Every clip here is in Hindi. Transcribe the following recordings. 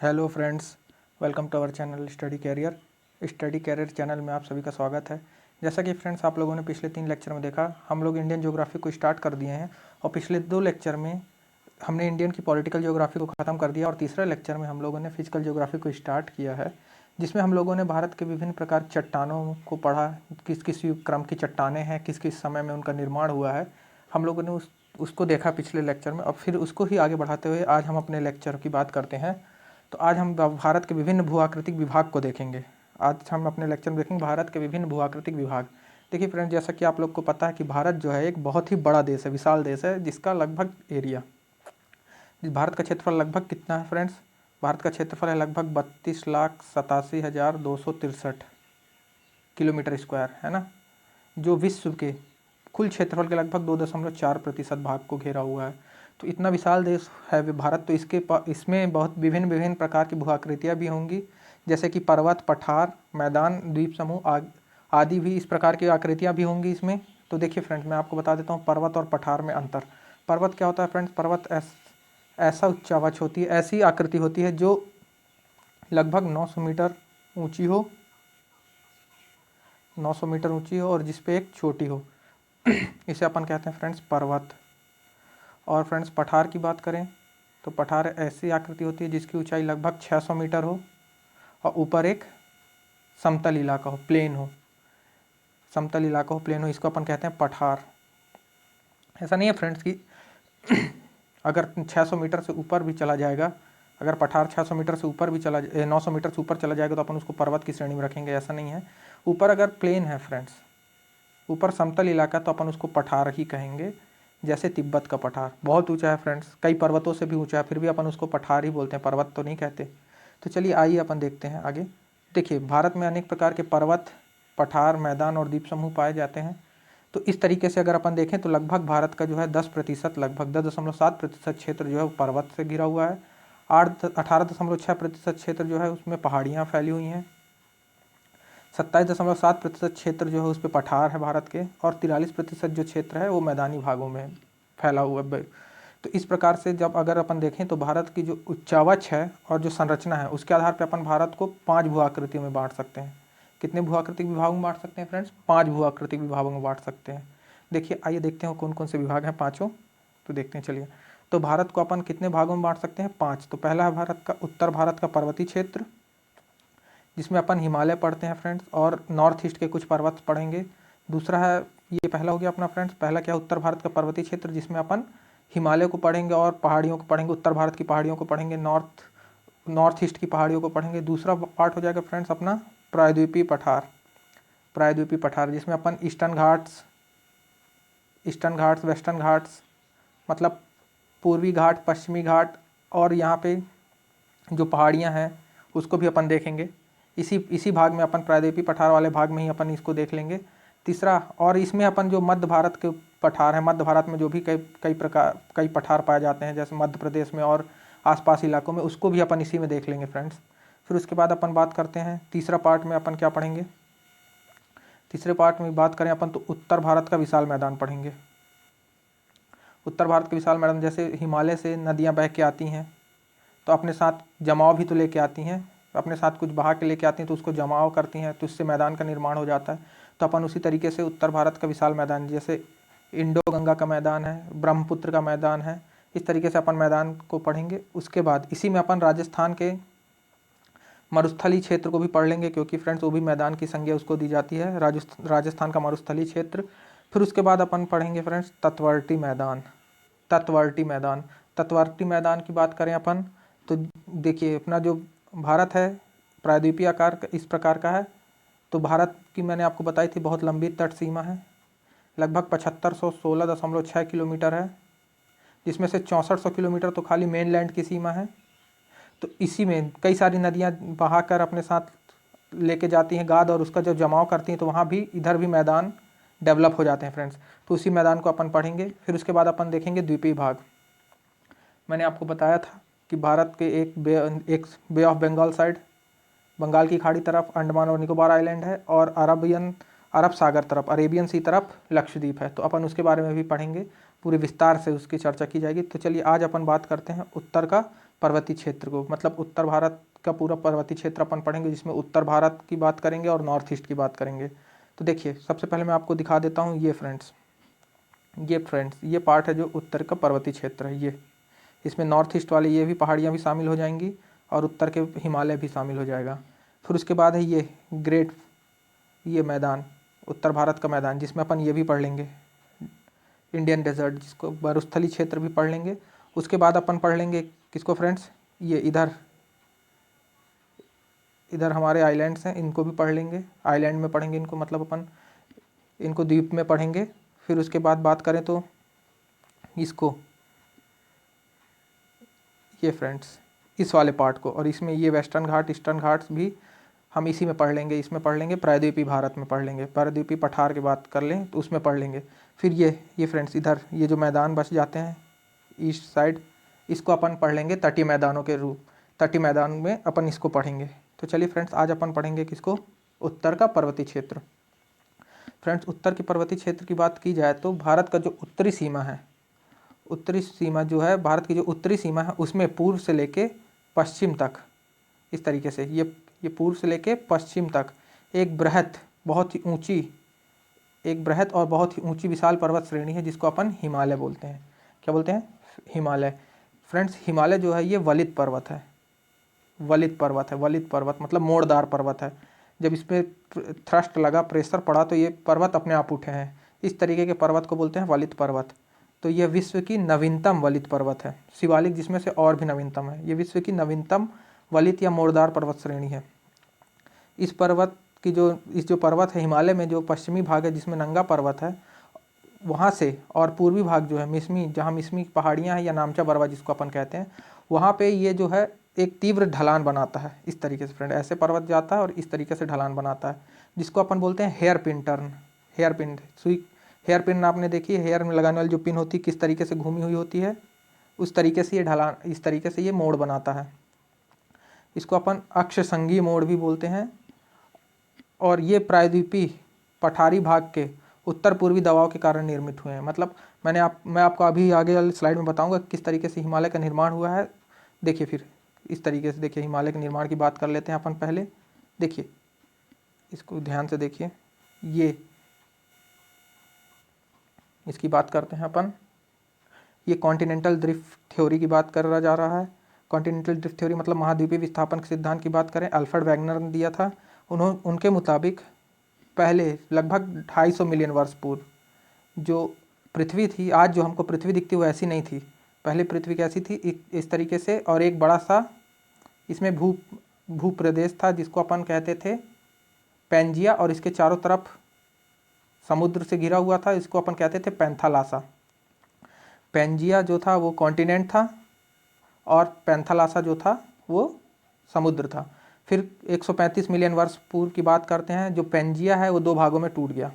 Hello friends, welcome to our channel study career channel में आप सभी का स्वागत है। जैसा कि फ्रेंड्स आप लोगों ने पिछले 3 लेक्चर में देखा, हम लोग इंडियन ज्योग्राफी को स्टार्ट कर दिए हैं और पिछले 2 लेक्चर में हमने इंडियन की पॉलिटिकल ज्योग्राफी को ख़त्म कर दिया और तीसरे लेक्चर में हम लोगों ने फिजिकल ज्योग्राफी को स्टार्ट किया है, जिसमें हम लोगों ने भारत के विभिन्न प्रकार की चट्टानों को पढ़ा, किस किस युग क्रम की चट्टानें हैं, किस किस समय में उनका निर्माण हुआ है। हम लोगों ने उसको देखा पिछले लेक्चर में और फिर उसको ही आगे बढ़ाते हुए आज हम अपने लेक्चर की बात करते हैं। तो आज हम भारत के विभिन्न भूआकृतिक विभाग को देखेंगे। आज हम अपने लेक्चर में देखेंगे भारत के विभिन्न भूआकृतिक विभाग। देखिए फ्रेंड्स, जैसा कि आप लोग को पता है कि भारत जो है एक बहुत ही बड़ा देश है, विशाल देश है, जिसका लगभग एरिया, भारत का क्षेत्रफल लगभग कितना है फ्रेंड्स? भारत का क्षेत्रफल है लगभग 32,87,263 किलोमीटर स्क्वायर, है ना, जो विश्व के कुल क्षेत्रफल के लगभग 2.4% भाग को घेरा हुआ है। तो इतना विशाल देश है भारत, तो इसमें बहुत विभिन्न प्रकार की भूआकृतियाँ भी होंगी, जैसे कि पर्वत, पठार, मैदान, द्वीप समूह आदि भी इस प्रकार की आकृतियाँ भी होंगी इसमें। तो देखिए फ्रेंड्स, मैं आपको बता देता हूँ पर्वत और पठार में अंतर। पर्वत क्या होता है फ्रेंड्स? पर्वत ऐसा उच्चावच होती है, ऐसी आकृति होती है जो लगभग 900 मीटर ऊँची हो, 900 मीटर ऊँची हो और जिसपे एक चोटी हो इसे अपन कहते हैं फ्रेंड्स पर्वत। और फ्रेंड्स पठार की बात करें तो पठार ऐसी आकृति होती है जिसकी ऊंचाई लगभग 600 मीटर हो और ऊपर एक समतल इलाका हो, प्लेन हो, समतल इलाका हो, प्लेन हो, इसको अपन कहते हैं पठार। ऐसा नहीं है फ्रेंड्स कि अगर 600 मीटर से ऊपर भी चला जाएगा, अगर पठार 600 मीटर से ऊपर भी 900 मीटर से ऊपर चला जाएगा तो अपन उसको पर्वत की श्रेणी में रखेंगे, ऐसा नहीं है। ऊपर अगर प्लेन है फ्रेंड्स, ऊपर समतल इलाका, तो अपन उसको पठार ही कहेंगे। जैसे तिब्बत का पठार बहुत ऊंचा है फ्रेंड्स, कई पर्वतों से भी ऊंचा है, फिर भी अपन उसको पठार ही बोलते हैं, पर्वत तो नहीं कहते। तो चलिए आइए अपन देखते हैं आगे। देखिए भारत में अनेक प्रकार के पर्वत, पठार, मैदान और द्वीप समूह पाए जाते हैं। तो इस तरीके से अगर अपन देखें तो लगभग भारत का जो है 10%, लगभग 10.7% क्षेत्र जो है वो पर्वत से घिरा हुआ है। 18.6% क्षेत्र जो है उसमें पहाड़ियाँ फैली हुई हैं। 27.7% क्षेत्र जो है उस पर पठार है भारत के, और 43% जो क्षेत्र है वो मैदानी भागों में फैला हुआ है। तो इस प्रकार से जब अगर अपन देखें तो भारत की जो उच्चावच है और जो संरचना है उसके आधार पर अपन भारत को 5 भूआकृतियों में बांट सकते हैं। कितने भूआकृतिक विभागों में बांट सकते हैं फ्रेंड्स? 5 भूआकृतिक विभागों में बांट सकते हैं। देखिए आइए देखते हैं कौन कौन से विभाग हैं पाँचों, तो देखते हैं चलिए। तो भारत को अपन कितने भागों में बांट सकते हैं? 5। तो पहला है भारत का उत्तर भारत का पर्वतीय क्षेत्र, जिसमें अपन हिमालय पढ़ते हैं फ्रेंड्स, और नॉर्थ ईस्ट के कुछ पर्वत पढ़ेंगे। दूसरा है, ये पहला हो गया अपना फ्रेंड्स, पहला क्या? उत्तर भारत का पर्वतीय क्षेत्र, जिसमें अपन हिमालय को पढ़ेंगे और पहाड़ियों को पढ़ेंगे, उत्तर भारत की पहाड़ियों को पढ़ेंगे, नॉर्थ ईस्ट की पहाड़ियों को पढ़ेंगे। दूसरा पार्ट हो जाएगा फ्रेंड्स अपना प्रायद्वीपीय पठार, प्रायद्वीपीय पठार, जिसमें अपन ईस्टर्न घाट्स, वेस्टर्न घाट्स, मतलब पूर्वी घाट, पश्चिमी घाट, और यहाँ पे जो पहाड़ियाँ हैं उसको भी अपन देखेंगे। इसी भाग में अपन प्रायद्वीपीय पठार वाले भाग में ही अपन इसको देख लेंगे। तीसरा, और इसमें अपन जो मध्य भारत के पठार हैं, मध्य भारत में जो भी कई पठार पाए जाते हैं, जैसे मध्य प्रदेश में और आसपास इलाकों में, उसको भी अपन इसी में देख लेंगे फ्रेंड्स। फिर उसके बाद अपन बात करते हैं तीसरा पार्ट में अपन क्या पढ़ेंगे। तीसरे पार्ट में बात करें अपन तो उत्तर भारत का विशाल मैदान पढ़ेंगे। उत्तर भारत के विशाल मैदान, जैसे हिमालय से नदियाँ बह के आती हैं तो अपने साथ जमाव भी तो लेके आती हैं, अपने साथ कुछ बहा के लेके आती हैं, तो उसको जमाव करती हैं, तो इससे मैदान का निर्माण हो जाता है। तो अपन उसी तरीके से उत्तर भारत का विशाल मैदान, जैसे इंडो गंगा का मैदान है, ब्रह्मपुत्र का मैदान है, इस तरीके से अपन मैदान को पढ़ेंगे। उसके बाद इसी में अपन राजस्थान के मरुस्थलीय क्षेत्र को भी पढ़ लेंगे, क्योंकि फ्रेंड्स वो भी मैदान की संज्ञा उसको दी जाती है, राजस्थान का मरुस्थलीय क्षेत्र। फिर उसके बाद अपन पढ़ेंगे फ्रेंड्स तटवर्ती मैदान। तटवर्ती मैदान की बात करें अपन तो देखिए अपना जो भारत है प्रायद्वीपीय आकार इस प्रकार का है। तो भारत की मैंने आपको बताई थी बहुत लंबी तट सीमा है, लगभग 7516.6 किलोमीटर है, जिसमें से 6400 किलोमीटर तो खाली मेनलैंड की सीमा है। तो इसी में कई सारी नदियाँ बहा कर अपने साथ लेके जाती हैं गाद, और उसका जब जमाव करती हैं तो वहाँ भी इधर भी मैदान डेवलप हो जाते हैं फ्रेंड्स। तो उसी मैदान को अपन पढ़ेंगे। फिर उसके बाद अपन देखेंगे द्वीपीय भाग। मैंने आपको बताया था कि भारत के एक बे ऑफ बंगाल साइड, बंगाल की खाड़ी तरफ अंडमान और निकोबार आइलैंड है, और अरब सागर तरफ, अरेबियन सी तरफ लक्षद्वीप है। तो अपन उसके बारे में भी पढ़ेंगे, पूरे विस्तार से उसकी चर्चा की जाएगी। तो चलिए आज अपन बात करते हैं उत्तर का पर्वतीय क्षेत्र को, मतलब उत्तर भारत का पूरा पर्वतीय क्षेत्र अपन पढ़ेंगे, जिसमें उत्तर भारत की बात करेंगे और नॉर्थ ईस्ट की बात करेंगे। तो देखिए सबसे पहले मैं आपको दिखा देता हूँ, ये फ्रेंड्स ये पार्ट है जो उत्तर का पर्वतीय क्षेत्र है। ये इसमें नॉर्थ ईस्ट वाले ये भी पहाड़ियाँ भी शामिल हो जाएंगी और उत्तर के हिमालय भी शामिल हो जाएगा। फिर उसके बाद है ये मैदान, उत्तर भारत का मैदान, जिसमें अपन ये भी पढ़ लेंगे इंडियन डेजर्ट, जिसको मरुस्थलीय क्षेत्र भी पढ़ लेंगे। उसके बाद अपन पढ़ लेंगे किसको फ्रेंड्स, ये इधर हमारे आइलैंड्स हैं, इनको भी पढ़ लेंगे, आइलैंड में पढ़ेंगे इनको, मतलब अपन इनको द्वीप में पढ़ेंगे। फिर उसके बाद बात करें तो इसको, ये फ्रेंड्स इस वाले पार्ट को, और इसमें ये वेस्टर्न घाट ईस्टर्न घाट्स भी हम इसी में पढ़ लेंगे, इसमें पढ़ लेंगे, प्रायद्वीपीय भारत में पढ़ लेंगे, प्रायद्वीपीय पठार की बात कर लें तो उसमें पढ़ लेंगे। फिर ये फ्रेंड्स इधर ये जो मैदान बच जाते हैं ईस्ट साइड, इसको अपन पढ़ लेंगे तटीय मैदानों के रूप, तटीय मैदान में अपन इसको पढ़ेंगे। तो चलिए फ्रेंड्स आज अपन पढ़ेंगे किसको, उत्तर का पर्वतीय क्षेत्र। फ्रेंड्स उत्तर के पर्वतीय क्षेत्र की बात की जाए तो भारत का जो उत्तरी सीमा है, उत्तरी सीमा जो है भारत की जो उत्तरी सीमा है उसमें पूर्व से लेके पश्चिम तक, इस तरीके से ये पूर्व से लेके पश्चिम तक एक बृहत और बहुत ही ऊंची विशाल पर्वत श्रेणी है, जिसको अपन हिमालय बोलते हैं। क्या बोलते हैं, हिमालय। फ्रेंड्स हिमालय जो है ये वलित पर्वत है, वलित पर्वत मतलब मोड़दार पर्वत है। जब इस पर थ्रस्ट लगा, प्रेशर पड़ा तो ये पर्वत अपने आप उठे हैं। इस तरीके के पर्वत को बोलते हैं वलित पर्वत। तो यह विश्व की नवीनतम वलित पर्वत है, शिवालिक जिसमें से और भी नवीनतम है। ये विश्व की नवीनतम वलित या मोड़दार पर्वत श्रेणी है। इस जो पर्वत है हिमालय में, जो पश्चिमी भाग है जिसमें नंगा पर्वत है, वहाँ से और पूर्वी भाग जो है मिसमी, जहाँ मिसमी पहाड़ियाँ हैं या नामचा बरवा जिसको अपन कहते हैं, वहाँ पे ये जो है एक तीव्र ढलान बनाता है। इस तरीके से फ्रेंड ऐसे पर्वत जाता है और इस तरीके से ढलान बनाता है, जिसको अपन बोलते हैं hair pin turn. Hair pin आपने देखी है, हेयर में लगाने वाली जो पिन होती है किस तरीके से घूमी हुई होती है, उस तरीके से ये ढलान, इस तरीके से ये मोड़ बनाता है। इसको अपन अक्षसंगीय मोड़ भी बोलते हैं। और ये प्रायद्वीपीय पठारी भाग के उत्तर पूर्वी दबाव के कारण निर्मित हुए हैं। मतलब मैं आपको अभी आगे वाली स्लाइड में बताऊंगा किस तरीके से हिमालय का निर्माण हुआ है। देखिए फिर इस तरीके से देखिए हिमालय के निर्माण की बात कर लेते हैं अपन पहले। देखिए इसको ध्यान से देखिए, ये इसकी बात करते हैं अपन। ये कॉन्टिनेंटल ड्रिफ्ट थ्योरी की बात कर जा रहा है। कॉन्टिनेंटल ड्रिफ्ट थ्योरी मतलब महाद्वीपीय विस्थापन के सिद्धांत की बात करें, अल्फ्रेड वैगनर ने दिया था। उनके मुताबिक पहले लगभग 250 मिलियन वर्ष पूर्व जो पृथ्वी थी, आज जो हमको पृथ्वी दिखती वो ऐसी नहीं थी। पहले पृथ्वी कैसी थी, इस तरीके से, और एक बड़ा सा इसमें भू प्रदेश था जिसको अपन कहते थे पैंजिया, और इसके चारों तरफ समुद्र से घिरा हुआ था, इसको अपन कहते थे पैंथालासा। पैंजिया जो था वो कॉन्टिनेंट था और पैंथालासा जो था वो समुद्र था। फिर 135 मिलियन वर्ष पूर्व की बात करते हैं। जो पैंजिया है वो 2 भागों में टूट गया,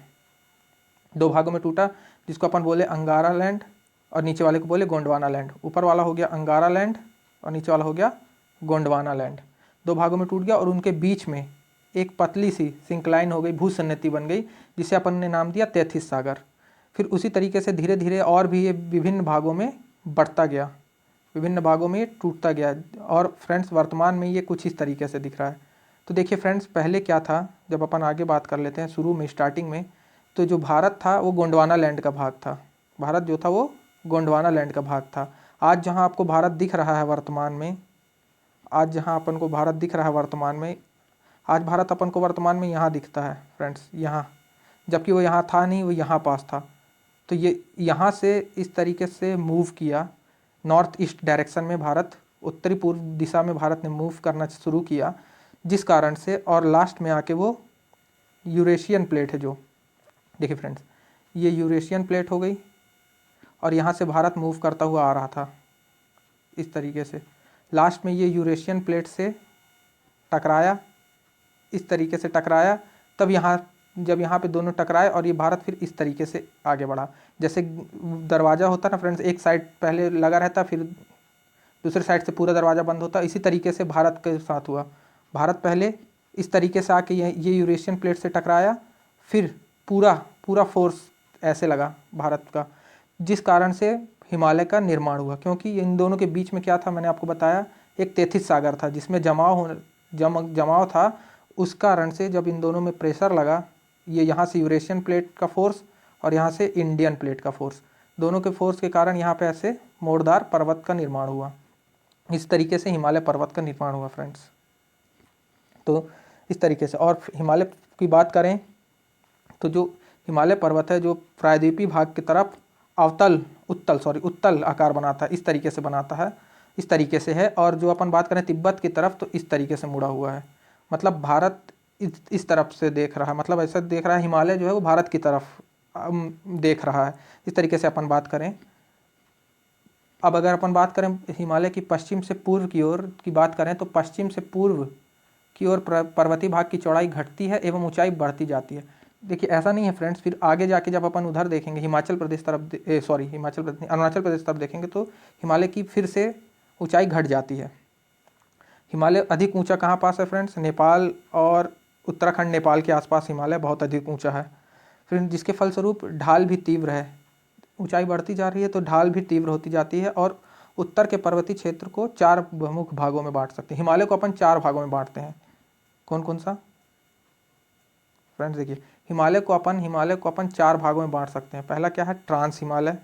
2 भागों में टूटा, जिसको अपन बोले अंगारा लैंड और नीचे वाले को बोले गोंडवाना लैंड। ऊपर वाला हो गया अंगारा लैंड और नीचे वाला हो गया गोंडवाना लैंड। 2 भागों में टूट गया और उनके बीच में एक पतली सी सिंक्लाइन हो गई, भूसन्नति बन गई, जिसे अपन ने नाम दिया तैथिस सागर। फिर उसी तरीके से धीरे धीरे और भी ये विभिन्न भागों में बढ़ता गया, विभिन्न भागों में ये टूटता गया। और फ्रेंड्स वर्तमान में ये कुछ इस तरीके से दिख रहा है। तो देखिए फ्रेंड्स पहले क्या था, जब अपन आगे बात कर लेते हैं शुरू में स्टार्टिंग में, तो जो भारत था वो गोंडवाना लैंड का भाग था। भारत जो था वो गोंडवाना लैंड का भाग था। आज जहाँ आपको भारत दिख रहा है वर्तमान में, आज जहाँ अपन को भारत दिख रहा है वर्तमान में, आज भारत अपन को वर्तमान में यहाँ दिखता है फ्रेंड्स, यहाँ, जबकि वो यहाँ था नहीं, वो यहाँ पास था। तो ये यहाँ से इस तरीके से मूव किया नॉर्थ ईस्ट डायरेक्शन में, भारत उत्तरी पूर्व दिशा में भारत ने मूव करना शुरू किया, जिस कारण से, और लास्ट में आके वो यूरेशियन प्लेट है जो, देखिए फ्रेंड्स ये यूरेशियन प्लेट हो गई और यहाँ से भारत मूव करता हुआ आ रहा था इस तरीके से। लास्ट में ये यूरेशियन प्लेट से टकराया, इस तरीके से टकराया, तब जब यहाँ पे दोनों टकराए और ये भारत फिर इस तरीके से आगे बढ़ा। जैसे दरवाज़ा होता ना फ्रेंड्स, एक साइड पहले लगा रहता फिर दूसरे साइड से पूरा दरवाज़ा बंद होता, इसी तरीके से भारत के साथ हुआ। भारत पहले इस तरीके से आके ये यूरेशियन प्लेट से टकराया, फिर पूरा फोर्स ऐसे लगा भारत का, जिस कारण से हिमालय का निर्माण हुआ। क्योंकि इन दोनों के बीच में क्या था, मैंने आपको बताया एक तेथिस सागर था जिसमें जमाव था। उस कारण से जब इन दोनों में प्रेशर लगा, ये यहाँ से यूरेशियन प्लेट का फोर्स और यहाँ से इंडियन प्लेट का फोर्स, दोनों के फोर्स के कारण यहाँ पे ऐसे मोड़दार पर्वत का निर्माण हुआ। इस तरीके से हिमालय पर्वत का निर्माण हुआ फ्रेंड्स। तो इस तरीके से, और हिमालय की बात करें तो जो हिमालय पर्वत है जो प्रायद्वीपीय भाग की तरफ उत्तल आकार बनाता है, इस तरीके से बनाता है, इस तरीके से है। और जो अपन बात करें तिब्बत की तरफ तो इस तरीके से मुड़ा हुआ है। मतलब भारत इस तरफ से देख रहा है, मतलब ऐसा देख रहा है, हिमालय जो है वो भारत की तरफ देख रहा है। इस तरीके से अपन बात करें। अब अगर अपन बात करें हिमालय की पश्चिम से पूर्व की ओर की बात करें तो पश्चिम से पूर्व की ओर पर्वतीय भाग की चौड़ाई घटती है एवं ऊंचाई बढ़ती जाती है। देखिए ऐसा नहीं है फ्रेंड्स, फिर आगे जाके जब अपन उधर देखेंगे अरुणाचल प्रदेश तरफ देखेंगे तो हिमालय की फिर से ऊंचाई घट जाती है। हिमालय अधिक ऊंचा कहाँ पास है फ्रेंड्स? नेपाल और उत्तराखंड, नेपाल के आसपास हिमालय बहुत अधिक ऊंचा है। फिर जिसके फलस्वरूप ढाल भी तीव्र है, ऊंचाई बढ़ती जा रही है तो ढाल भी तीव्र होती जाती है। और उत्तर के पर्वतीय क्षेत्र को 4 प्रमुख भागों में बांट सकते हैं। हिमालय को अपन 4 भागों में बांटते हैं। कौन कौन सा फ्रेंड्स? देखिए हिमालय को अपन 4 भागों में बांट सकते हैं। पहला क्या है? ट्रांस हिमालय।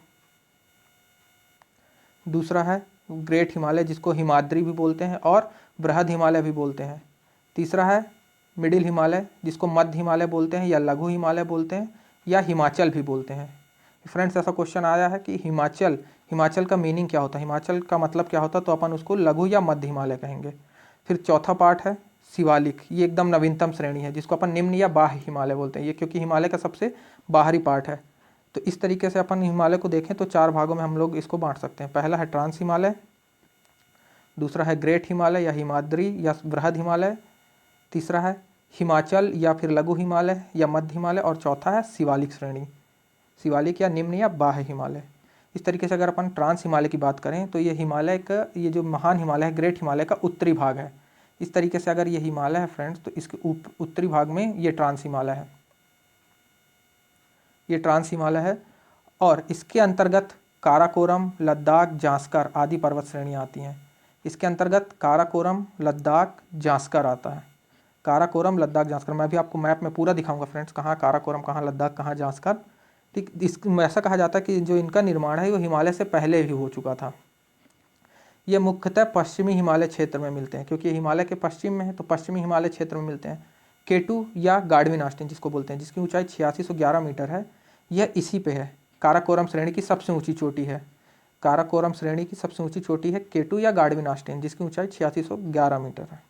दूसरा है ग्रेट हिमालय जिसको हिमाद्री भी बोलते हैं और बृहद हिमालय भी बोलते हैं। तीसरा है मिडिल हिमालय जिसको मध्य हिमालय बोलते हैं या लघु हिमालय बोलते हैं या हिमाचल भी बोलते हैं। फ्रेंड्स ऐसा क्वेश्चन आया है कि हिमाचल का मीनिंग क्या होता है, हिमाचल का मतलब क्या होता है, तो अपन उसको लघु या मध्य हिमालय कहेंगे। फिर चौथा पार्ट है शिवालिक, ये एकदम नवीनतम श्रेणी है जिसको अपन निम्न या बाह्य हिमालय बोलते हैं, ये क्योंकि हिमालय का सबसे बाहरी पार्ट है। तो इस तरीके से अपन हिमालय को देखें तो 4 भागों में हम लोग इसको बांट सकते हैं। पहला है ट्रांस हिमालय, दूसरा है ग्रेट हिमालय या हिमाद्री या बृहद हिमालय, तीसरा है हिमाचल या फिर लघु हिमालय या मध्य हिमालय, और चौथा है शिवालिक श्रेणी, शिवालिक या निम्न या बाह्य हिमालय। इस तरीके से अगर अपन ट्रांस हिमालय की बात करें तो ये हिमालय का, ये जो महान हिमालय है ग्रेट हिमालय का उत्तरी भाग है। इस तरीके से अगर ये हिमालय है फ्रेंड्स तो इसके उत्तरी भाग में ये ट्रांस हिमालय है, ये ट्रांस हिमालय है। और इसके अंतर्गत काराकोरम, लद्दाख, जांस्कर आदि पर्वत श्रेणियाँ आती हैं। इसके अंतर्गत काराकोरम, लद्दाख, जांस्कर आता है। काराकोरम, लद्दाख, जांस्कर, मैं भी आपको मैप में पूरा दिखाऊंगा फ्रेंड्स, कहाँ काराकोरम, कहाँ लद्दाख, कहाँ जांस्कर। ठीक, ऐसा कहा जाता है कि जो इनका निर्माण है वो हिमालय से पहले ही हो चुका था। ये मुख्यतः पश्चिमी हिमालय क्षेत्र में मिलते हैं, क्योंकि हिमालय के पश्चिम में है तो पश्चिमी हिमालय क्षेत्र में मिलते हैं। केटू या गाडविन आस्टीन जिसको बोलते हैं, जिसकी ऊंचाई 8611 मीटर है, यह इसी पे है। काराकोरम श्रेणी की सबसे ऊंची चोटी है, काराकोरम श्रेणी की सबसे ऊंची चोटी है केटू या गाडविन आस्टीन जिसकी ऊंचाई 8611 मीटर है,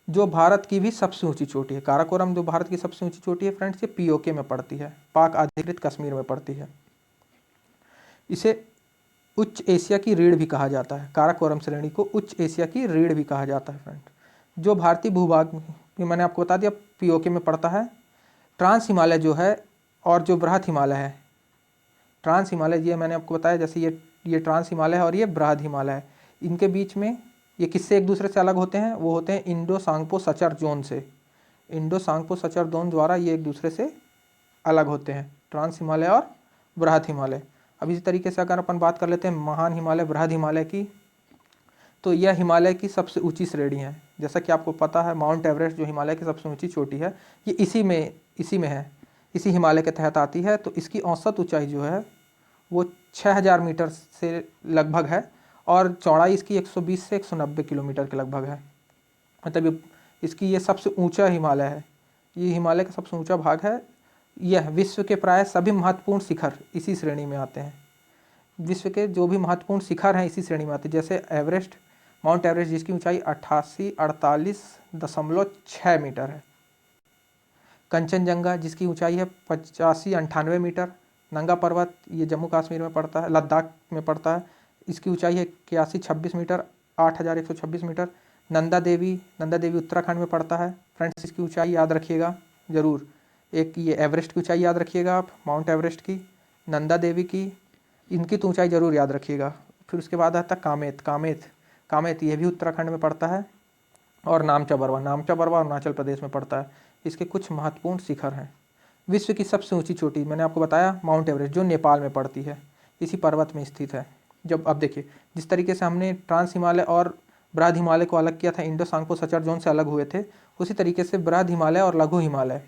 जो भारत की भी सबसे ऊंची चोटी है। काराकोरम जो भारत की सबसे ऊंची चोटी है फ्रेंड्स, ये पीओके में पड़ती है, पाक अधिकृत कश्मीर में पड़ती है। इसे उच्च एशिया की रीढ़ भी कहा जाता है, काराकोरम श्रेणी को उच्च एशिया की रीढ़ भी कहा जाता है फ्रेंड। जो भारतीय भूभाग में, मैंने आपको बता दिया, पीओके में पड़ता है। ट्रांस हिमालय जो है और जो बृहद हिमालय है, ट्रांस हिमालय ये मैंने आपको बताया, जैसे ये ट्रांस हिमालय है और ये बृहद हिमालय है, इनके बीच में ये किससे एक दूसरे से अलग होते हैं? वो होते हैं इंडो सांगपो सचर जोन से, इंडो सांगपो सचर जोन द्वारा ये एक दूसरे से अलग होते हैं, ट्रांस हिमालय और बृहद हिमालय। अब इसी तरीके से अगर अपन बात कर लेते हैं महान हिमालय, बृहद हिमालय की, तो यह हिमालय की सबसे ऊंची श्रेणी है। जैसा कि आपको पता है माउंट एवरेस्ट जो हिमालय की सबसे ऊंची चोटी है, ये इसी में है, इसी हिमालय के तहत आती है। तो इसकी औसत ऊंचाई जो है वो 6000 मीटर से लगभग है और चौड़ाई इसकी 120 से 190 किलोमीटर के लगभग है। मतलब ये सबसे ऊंचा हिमालय है, ये हिमालय का सबसे ऊंचा भाग है। यह विश्व के प्राय सभी महत्वपूर्ण शिखर इसी श्रेणी में आते हैं, विश्व के जो भी महत्वपूर्ण शिखर हैं इसी श्रेणी में आते हैं। जैसे एवरेस्ट, माउंट एवरेस्ट जिसकी ऊंचाई 8848.6 मीटर है, कंचनजंगा जिसकी ऊंचाई है 8598 मीटर, नंगा पर्वत ये जम्मू कश्मीर में पड़ता है, लद्दाख में पड़ता है, इसकी ऊंचाई है 8126 मीटर, 8126 मीटर। नंदा देवी उत्तराखंड में पड़ता है फ्रेंड्स, इसकी ऊंचाई याद रखिएगा ज़रूर। एक ये एवरेस्ट की ऊंचाई याद रखिएगा आप, माउंट एवरेस्ट की, नंदा देवी की, इनकी तो ऊंचाई ज़रूर याद रखिएगा। फिर उसके बाद आता है कामेत, ये भी उत्तराखंड में पड़ता है। और नामचा बरवा अरुणाचल प्रदेश में पड़ता है। इसके कुछ महत्वपूर्ण शिखर हैं। विश्व की सबसे ऊंची चोटी मैंने आपको बताया माउंट एवरेस्ट जो नेपाल में पड़ती है, इसी पर्वत में स्थित है। जब अब देखिए जिस तरीके से हमने ट्रांस हिमालय और बृहद हिमालय को अलग किया था, इंडो सांगपो सचर जोन से अलग हुए थे, उसी तरीके से बृहद हिमालय और लघु हिमालय,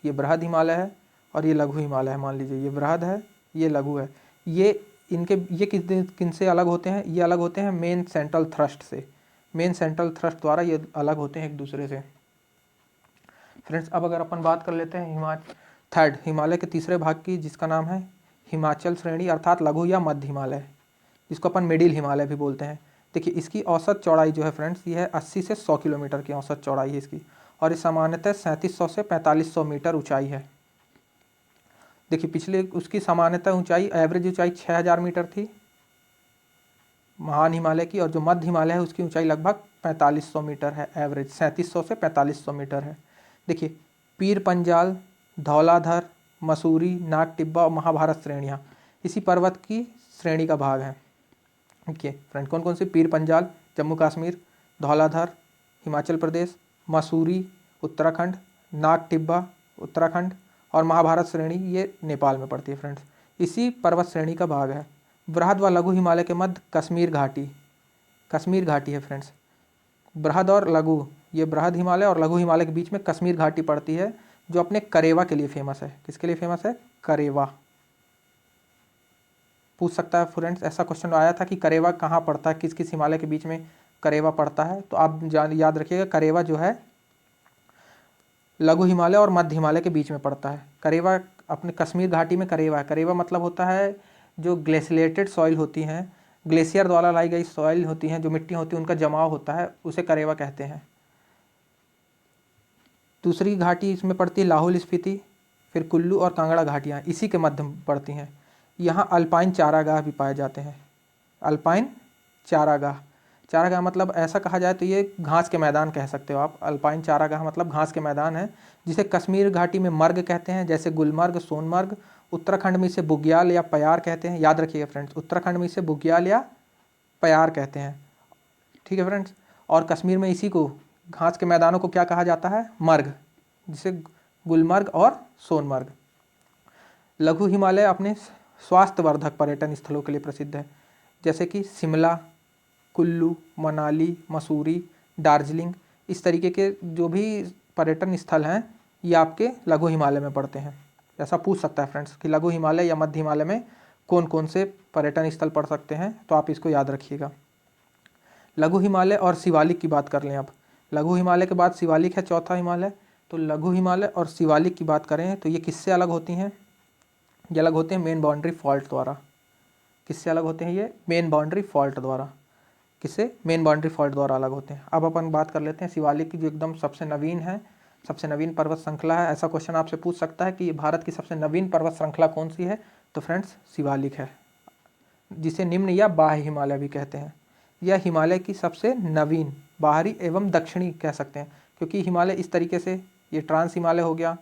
ये बृहद हिमालय है और ये लघु हिमालय है, मान लीजिए ये बृहद है ये लघु है, ये किन से अलग होते हैं, ये अलग होते हैं मेन सेंट्रल थ्रस्ट से, मेन सेंट्रल थ्रस्ट द्वारा ये अलग होते हैं एक दूसरे से। फ्रेंड्स अब अगर अपन बात कर लेते हैं थर्ड हिमालय के तीसरे भाग की, जिसका नाम है हिमाचल श्रेणी अर्थात लघु या मध्य हिमालय, जिसको अपन मिडिल हिमालय भी बोलते हैं। देखिए इसकी औसत चौड़ाई जो है फ्रेंड्स ये है 80 से 100 किलोमीटर की औसत चौड़ाई है इसकी, और ये सामान्यतः 3700 से 4500 मीटर ऊंचाई है। देखिए पिछले उसकी सामान्यतः ऊंचाई एवरेज ऊंचाई 6000 मीटर थी महान हिमालय की, और जो मध्य हिमालय है उसकी ऊंचाई लगभग 4500 मीटर है, एवरेज 3700 से 4500 मीटर है। देखिए पीर पंजाल, धौलाधर, मसूरी, नाग टिब्बा और महाभारत श्रेणियाँ इसी पर्वत की श्रेणी का भाग है। ओके फ्रेंड, कौन कौन सी? पीर पंजाल जम्मू कश्मीर, धौलाधर हिमाचल प्रदेश, मसूरी उत्तराखंड, नाग टिब्बा उत्तराखंड और महाभारत श्रेणी ये नेपाल में पड़ती है फ्रेंड्स, इसी पर्वत श्रेणी का भाग है। बृहद व लघु हिमालय के मध्य कश्मीर घाटी है फ्रेंड्स। बृहद और लघु, ये बृहद हिमालय और लघु हिमालय के बीच में कश्मीर घाटी पड़ती है, जो अपने करेवा के लिए फेमस है। किसके लिए फेमस है? करेवा। पूछ सकता है फ्रेंड्स, ऐसा क्वेश्चन आया था कि करेवा कहाँ पड़ता है, किस किस हिमालय के बीच में करेवा पड़ता है, तो आप याद रखिएगा करेवा जो है लघु हिमालय और मध्य हिमालय के बीच में पड़ता है। करेवा अपने कश्मीर घाटी में करेवा है। करेवा मतलब होता है जो ग्लेशिएटेड सॉइल होती हैं, ग्लेशियर द्वारा लाई गई सॉइल होती हैं, जो मिट्टी होती है उनका जमाव होता है, उसे करेवा कहते हैं। दूसरी घाटी इसमें पड़ती है लाहौल स्पीति, फिर कुल्लू और कांगड़ा घाटियाँ इसी के मध्य में पड़ती हैं। यहाँ अल्पाइन चारागाह भी पाए जाते हैं। अल्पाइन चारागाह मतलब ऐसा कहा जाए तो ये घास के मैदान कह सकते हो आप। अल्पाइन चारागाह मतलब घास के मैदान है, जिसे कश्मीर घाटी में मर्ग कहते हैं, जैसे गुलमर्ग, सोनमर्ग। उत्तराखंड में इसे बुग्याल या प्यार कहते हैं। याद रखिएगा फ्रेंड्स, उत्तराखंड में इसे बुग्याल या प्यार कहते हैं, ठीक है फ्रेंड्स। और कश्मीर में इसी को घास के मैदानों को क्या कहा जाता है? मर्ग, जिसे गुलमर्ग और सोनमर्ग। लघु हिमालय अपने स्वास्थ्यवर्धक पर्यटन स्थलों के लिए प्रसिद्ध है, जैसे कि शिमला, कुल्लू, मनाली, मसूरी, दार्जिलिंग। इस तरीके के जो भी पर्यटन स्थल हैं ये आपके लघु हिमालय में पड़ते हैं। ऐसा पूछ सकता है फ्रेंड्स कि लघु हिमालय या मध्य हिमालय में कौन कौन से पर्यटन स्थल पड़ सकते हैं, तो आप इसको याद रखिएगा। लघु हिमालय और शिवालिक की बात कर लें अब। लघु हिमालय के बाद शिवालिक है चौथा हिमालय। तो लघु हिमालय और शिवालिक की बात करें तो ये किससे अलग होती हैं? ये अलग होते हैं मेन बाउंड्री फॉल्ट द्वारा। किससे अलग होते हैं ये? मेन बाउंड्री फॉल्ट द्वारा। किससे? मेन बाउंड्री फॉल्ट द्वारा अलग होते हैं। अब अपन बात कर लेते हैं शिवालिक की, जो एकदम सबसे नवीन है, सबसे नवीन पर्वत श्रृंखला है। ऐसा क्वेश्चन आपसे पूछ सकता है कि भारत की सबसे नवीन पर्वत श्रृंखला कौन सी है? तो फ्रेंड्स शिवालिक है, जिसे निम्न या बाह्य हिमालय भी कहते हैं। यह हिमालय की सबसे नवीन बाहरी एवं दक्षिणी कह सकते हैं, क्योंकि हिमालय इस तरीके से, ये ट्रांस हिमालय हो गया,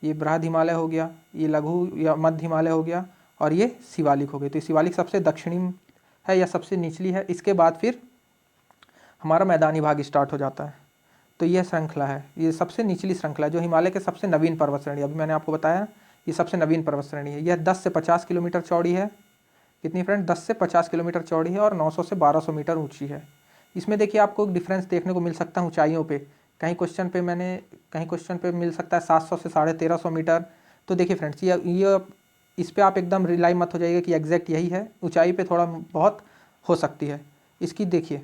ये बृहद हिमालय हो गया, ये लघु या मध्य हिमालय हो गया, और ये शिवालिक हो गई। तो शिवालिक सबसे दक्षिणी है या सबसे निचली है। इसके बाद फिर हमारा मैदानी भाग स्टार्ट हो जाता है। तो यह श्रृंखला है, ये सबसे निचली श्रृंखला है, जो हिमालय के सबसे नवीन पर्वत श्रेणी। अभी मैंने आपको बताया ये सबसे नवीन पर्वत श्रेणी है। यह 10 से 50 किलोमीटर चौड़ी है। कितनी फ्रेंड? 10 से 50 किलोमीटर चौड़ी है और 900 से 1200 मीटर ऊंची है। इसमें देखिए आपको एक डिफरेंस देखने को मिल सकता है ऊंचाइयों पे। कहीं क्वेश्चन पे मिल सकता है 700 से 1350 मीटर। तो देखिए फ्रेंड्स, ये इस पे आप एकदम रिलाई मत हो जाइएगा कि एग्जैक्ट यही है। ऊंचाई पे थोड़ा बहुत हो सकती है इसकी। देखिए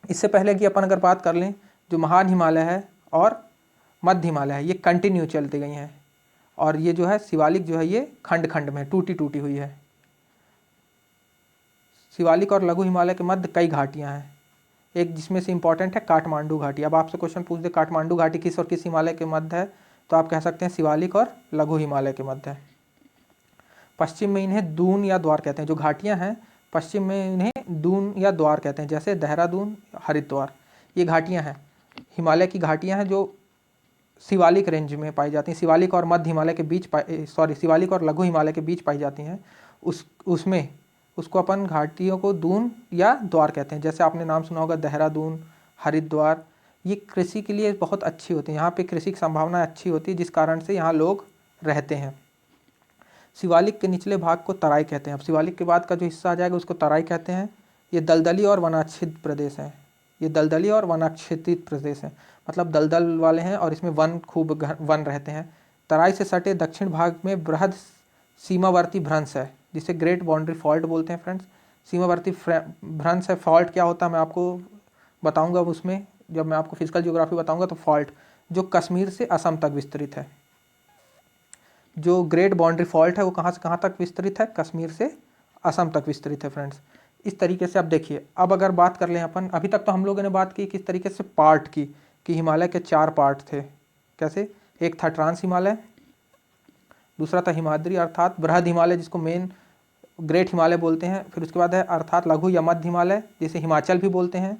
इससे पहले कि अपन अगर बात कर लें, जो महान हिमालय है और मध्य हिमालय है, ये कंटिन्यू चलती गई हैं, और ये जो है शिवालिक जो है ये खंड खंड में टूटी टूटी हुई है। शिवालिक और लघु हिमालय के मध्य कई घाटियां हैं, एक जिसमें से इंपॉर्टेंट है काठमांडू घाटी। अब आपसे क्वेश्चन पूछ दे काठमांडू घाटी किस और किस हिमालय के मध्य है, तो आप कह सकते हैं शिवालिक और लघु हिमालय के मध्य है। पश्चिम में इन्हें दून या द्वार कहते हैं। जो घाटियां हैं पश्चिम में इन्हें दून या द्वार कहते हैं, जैसे देहरादून, हरिद्वार। ये घाटियां हैं, हिमालय की घाटियां हैं, जो शिवालिक रेंज में पाई जाती हैं। शिवालिक और मध्य हिमालय के बीच शिवालिक और लघु हिमालय के बीच पाई जाती हैं। उसमें उसको अपन घाटियों को दून या द्वार कहते हैं। जैसे आपने नाम सुना होगा देहरादून, हरिद्वार। ये कृषि के लिए बहुत अच्छी होती है, यहाँ पे कृषि की संभावना अच्छी होती है, जिस कारण से यहाँ लोग रहते हैं। शिवालिक के निचले भाग को तराई कहते हैं। अब शिवालिक के बाद का जो हिस्सा आ जाएगा उसको तराई कहते हैं। ये दलदली और वनाच्छादित प्रदेश है, ये दलदली और वनाच्छादित प्रदेश है, मतलब दलदल वाले हैं और इसमें वन खूब वन रहते हैं। तराई से सटे दक्षिण भाग में बृहद सीमावर्ती भ्रंश है जिसे ग्रेट बाउंड्री फॉल्ट बोलते हैं फ्रेंड्स। सीमावर्ती भ्रंश है, फॉल्ट क्या होता है मैं आपको बताऊंगा उसमें, जब मैं आपको फिजिकल ज्योग्राफी बताऊंगा। तो फॉल्ट जो कश्मीर से असम तक विस्तृत है, जो ग्रेट बाउंड्री फॉल्ट है वो कहाँ से कहाँ तक विस्तृत है, कश्मीर से असम तक विस्तृत है फ्रेंड्स। इस तरीके से आप देखिए। अब अगर बात कर लें अपन, अभी तक तो हम लोगों ने बात की किस तरीके से पार्ट की, कि हिमालय के 4 पार्ट थे। कैसे? एक था ट्रांस हिमालय, दूसरा था हिमाद्री अर्थात बृहद हिमालय जिसको मेन ग्रेट हिमालय बोलते हैं, फिर उसके बाद है अर्थात लघु या मध्य हिमालय जिसे हिमाचल भी बोलते हैं,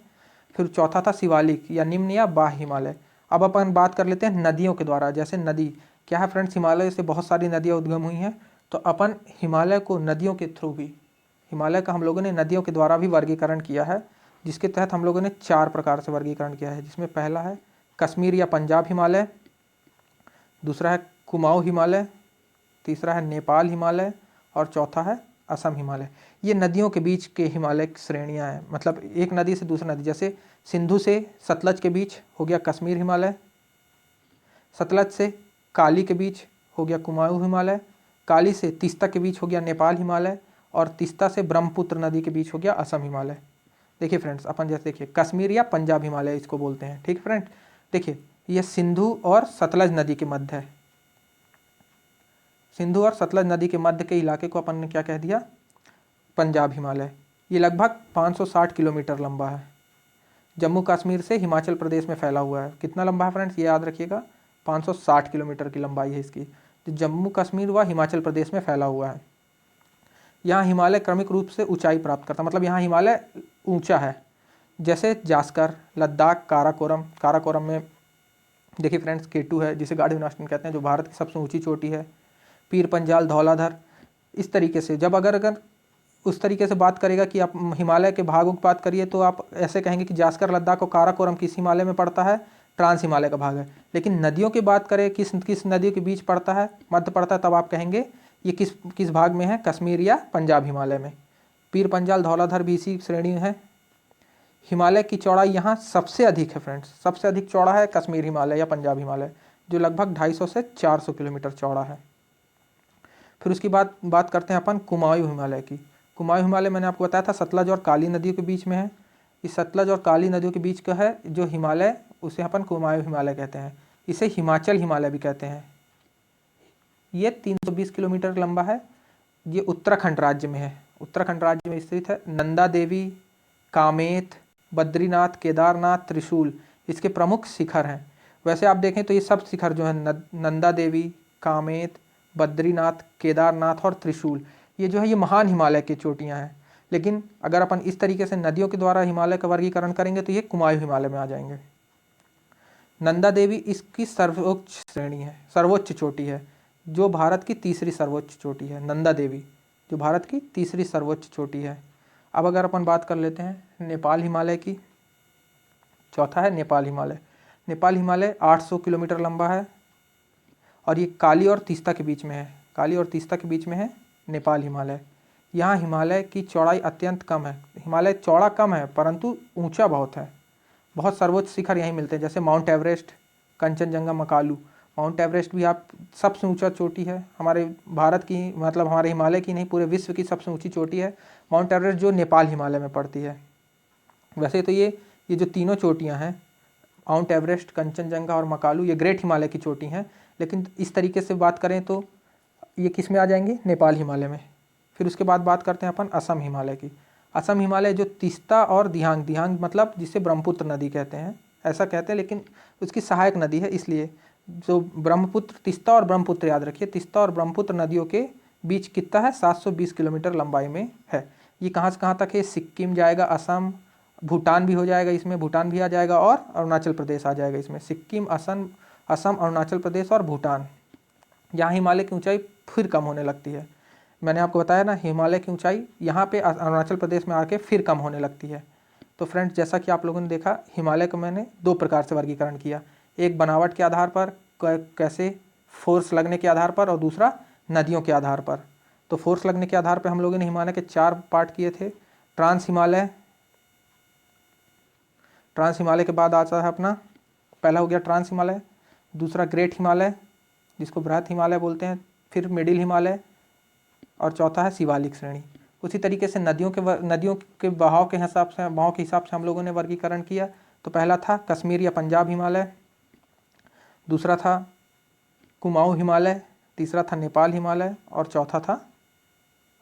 फिर चौथा था शिवालिक या निम्न या बाह्य हिमालय। अब अपन बात कर लेते हैं नदियों के द्वारा। जैसे नदी क्या है फ्रेंड्स, हिमालय से बहुत सारी नदियाँ उद्गम हुई हैं, तो अपन हिमालय को नदियों के थ्रू भी, हिमालय का हम लोगों ने नदियों के द्वारा भी वर्गीकरण किया है, जिसके तहत हम लोगों ने 4 प्रकार से वर्गीकरण किया है। जिसमें पहला है कश्मीर या पंजाब हिमालय, दूसरा है कुमाऊँ हिमालय, तीसरा है नेपाल हिमालय और चौथा है असम हिमालय। ये नदियों के बीच के हिमालय की श्रेणियाँ हैं, मतलब एक नदी से दूसरी नदी, जैसे सिंधु से सतलज के बीच हो गया कश्मीर हिमालय, सतलज से काली के बीच हो गया कुमाऊँ हिमालय, काली से तीस्ता के बीच हो गया नेपाल हिमालय और तीस्ता से ब्रह्मपुत्र नदी के बीच हो गया असम हिमालय। देखिए फ्रेंड्स, अपन जैसे देखिए कश्मीर या पंजाब हिमालय इसको बोलते हैं, ठीक फ्रेंड। देखिए ये सिंधु और सतलज नदी के मध्य है, सिंधु और सतलज नदी के मध्य के इलाके को अपन ने क्या कह दिया, पंजाब हिमालय। ये लगभग 560 किलोमीटर लंबा है, जम्मू कश्मीर से हिमाचल प्रदेश में फैला हुआ है। कितना लंबा है फ्रेंड्स, ये याद रखिएगा, 560 किलोमीटर की लंबाई है इसकी, जो जम्मू कश्मीर व हिमाचल प्रदेश में फैला हुआ है। यहाँ हिमालय क्रमिक रूप से ऊंचाई प्राप्त करता है, मतलब यहाँ हिमालय ऊंचा है। जैसे जास्कर, लद्दाख, काराकोरम, काराकोरम में देखिए फ्रेंड्स K2 है जिसे गार्डियन ऑस्टिन कहते हैं, जो भारत की सबसे ऊंची चोटी है। पीर पंजाल, धौलाधर, इस तरीके से जब अगर उस तरीके से बात करेगा कि आप हिमालय के भागों की बात करिए तो आप ऐसे कहेंगे कि जास्कर, लद्दाख और काराकोरम किस हिमालय में पड़ता है, ट्रांस हिमालय का भाग है। लेकिन नदियों की बात करें किस किस नदियों के बीच पड़ता है, मध्य पड़ता है, तब आप कहेंगे ये किस किस भाग में है, कश्मीर या पंजाब हिमालय में। पीर पंजाल, धौलाधर भी इसी श्रेणी में है। हिमालय की चौड़ाई यहाँ सबसे अधिक है फ्रेंड्स, सबसे अधिक चौड़ा है कश्मीर हिमालय या पंजाब हिमालय, जो लगभग 250 से 400 किलोमीटर चौड़ा है। फिर उसकी बात करते हैं अपन कुमाऊँ हिमालय की। कुमाऊँ हिमालय मैंने आपको बताया था सतलज और काली नदियों के बीच में है। इस सतलज और काली नदियों के बीच का है जो हिमालय, उसे अपन कुमाऊँ हिमालय कहते हैं। इसे हिमाचल हिमालय भी कहते हैं। ये 320 किलोमीटर लंबा है। ये उत्तराखंड राज्य में है, उत्तराखंड राज्य में स्थित है। नंदा देवी, कामेत, बद्रीनाथ, केदारनाथ, त्रिशूल इसके प्रमुख शिखर हैं। वैसे आप देखें तो ये सब शिखर जो है नंदा देवी, कामेत, बद्रीनाथ, केदारनाथ और त्रिशूल, ये जो है ये महान हिमालय की चोटियां हैं। लेकिन अगर अपन इस तरीके से नदियों के द्वारा हिमालय का वर्गीकरण करेंगे तो ये कुमाऊँ हिमालय में आ जाएंगे। नंदा देवी इसकी सर्वोच्च श्रेणी है, सर्वोच्च चोटी है, जो भारत की तीसरी सर्वोच्च चोटी है। नंदा देवी जो भारत की तीसरी सर्वोच्च चोटी है। अब अगर अपन बात कर लेते हैं नेपाल हिमालय की, चौथा है नेपाल हिमालय। नेपाल हिमालय 800 किलोमीटर लंबा है और ये काली और तीस्ता के बीच में है, काली और तीस्ता के बीच में है नेपाल हिमालय। यहाँ हिमालय की चौड़ाई अत्यंत कम है, हिमालय चौड़ा कम है परंतु ऊंचा बहुत है। बहुत सर्वोच्च शिखर यहीं मिलते हैं, जैसे mount Everest, Kanchenjunga, Makalu. Mount Everest भी आप सबसे ऊंचा चोटी है हमारे भारत की, मतलब हमारे हिमालय की नहीं पूरे विश्व की सबसे ऊंची चोटी है माउंट एवरेस्ट, जो नेपाल हिमालय में पड़ती है। वैसे तो ये जो तीनों चोटियां हैं, माउंट एवरेस्ट, कंचनजंगा और मकालू, ये ग्रेट हिमालय की चोटी हैं। लेकिन इस तरीके से बात करें तो ये किस में आ जाएंगे, नेपाल हिमालय में। फिर उसके बाद बात करते हैं अपन असम हिमालय की। असम हिमालय जो तीस्ता और दिहांग, दिहांग मतलब जिसे ब्रह्मपुत्र नदी कहते हैं, ऐसा कहते हैं लेकिन उसकी सहायक नदी है, इसलिए जो ब्रह्मपुत्र, तीस्ता और ब्रह्मपुत्र याद रखिए, तीस्ता और ब्रह्मपुत्र नदियों के बीच कितना है, 720 किलोमीटर लंबाई में है। ये कहाँ से कहाँ तक है, सिक्किम जाएगा, असम, भूटान भी हो जाएगा इसमें, भूटान भी आ जाएगा और अरुणाचल प्रदेश आ जाएगा इसमें। सिक्किम, असम, अरुणाचल प्रदेश और भूटान। यहाँ हिमालय की ऊंचाई फिर कम होने लगती है। मैंने आपको बताया ना, हिमालय की ऊंचाई यहाँ पे अरुणाचल प्रदेश में आके फिर कम होने लगती है। तो फ्रेंड्स, जैसा कि आप लोगों ने देखा, हिमालय को मैंने 2 प्रकार से वर्गीकरण किया, एक बनावट के आधार पर, कैसे फोर्स लगने के आधार पर, और दूसरा नदियों के आधार पर। तो फोर्स लगने के आधार पर हम लोगों ने हिमालय के 4 पार्ट किए थे। ट्रांस हिमालय, ट्रांस हिमालय के बाद आता है अपना, पहला हो गया ट्रांस हिमालय, दूसरा ग्रेट हिमालय जिसको बृहत हिमालय बोलते हैं, फिर मिडिल हिमालय, और चौथा है शिवालिक श्रेणी। उसी तरीके से नदियों के बहाव के हिसाब से हम लोगों ने वर्गीकरण किया। तो पहला था कश्मीर या पंजाब हिमालय, दूसरा था कुमाऊं हिमालय, तीसरा था नेपाल हिमालय, और चौथा था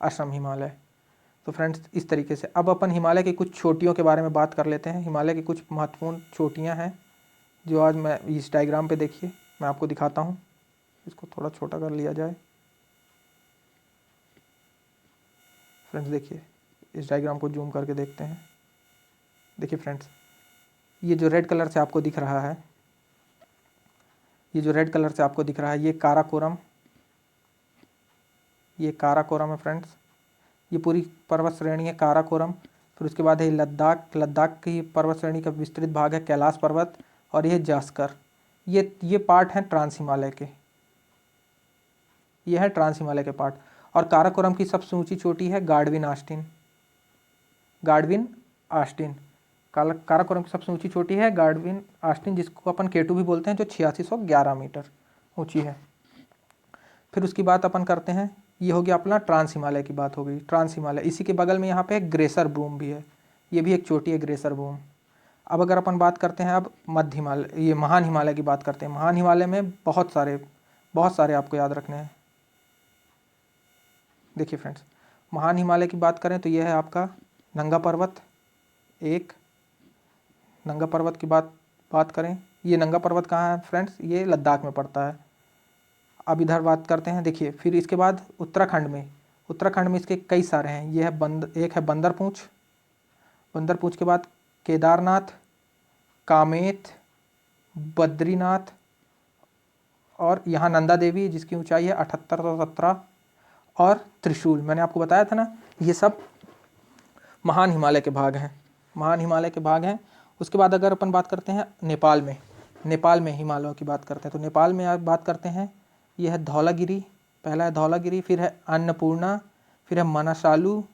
असम हिमालय। तो फ्रेंड्स, इस तरीके से अब अपन हिमालय की कुछ चोटियों के बारे में बात कर लेते हैं। हिमालय की कुछ महत्वपूर्ण चोटियां हैं जो आज मैं इस डायग्राम पे देखिए मैं आपको दिखाता हूँ। इसको थोड़ा छोटा कर लिया जाए। फ्रेंड्स देखिए, इस डायग्राम को जूम करके देखते हैं। देखिए फ्रेंड्स, ये जो रेड कलर से आपको दिख रहा है, ये काराकोरम, ये काराकोरम है फ्रेंड्स। ये पूरी पर्वत श्रेणी है काराकोरम। फिर उसके बाद है लद्दाख की पर्वत श्रेणी का विस्तृत भाग है कैलाश पर्वत, और ये जास्कर। ये पार्ट हैं ट्रांस हिमालय के, ये है ट्रांस हिमालय के पार्ट। और काराकोरम की सबसे ऊंची चोटी है गार्डविन आस्टिन। काराकोरम की सबसे ऊंची चोटी है गार्डविन आस्टिन, जिसको अपन K2 भी बोलते हैं, जो 8611 मीटर ऊंची है। फिर उसकी बात अपन करते हैं, ये हो गया अपना ट्रांस हिमालय की बात हो गई। ट्रांस हिमालय, इसी के बगल में यहाँ पे ग्रेसर ब्रूम भी है, ये भी एक चोटी है ग्रेसर ब्रूम। अब अगर अपन बात करते हैं अब मध्य हिमालय, ये महान हिमालय की बात करते हैं। महान हिमालय में बहुत सारे आपको याद रखने हैं। देखिए फ्रेंड्स, महान हिमालय की बात करें तो यह है आपका नंगा पर्वत। एक नंगा पर्वत की बात करें, ये नंगा पर्वत कहाँ है फ्रेंड्स? ये लद्दाख में पड़ता है। अब इधर बात करते हैं, देखिए फिर इसके बाद उत्तराखंड में इसके कई सारे हैं। ये है एक है बंदरपूछ के बाद केदारनाथ, कामेत, बद्रीनाथ, और यहाँ नंदा देवी जिसकी ऊंचाई है 7817, और त्रिशूल। मैंने आपको बताया था ना, ये सब महान हिमालय के भाग हैं। उसके बाद अगर अपन बात करते हैं नेपाल में हिमालयों की बात करते हैं, तो नेपाल में आप बात करते हैं, यह है धौलागिरी, पहला है धौलागिरी, फिर है अन्नपूर्णा, फिर है मनासालू,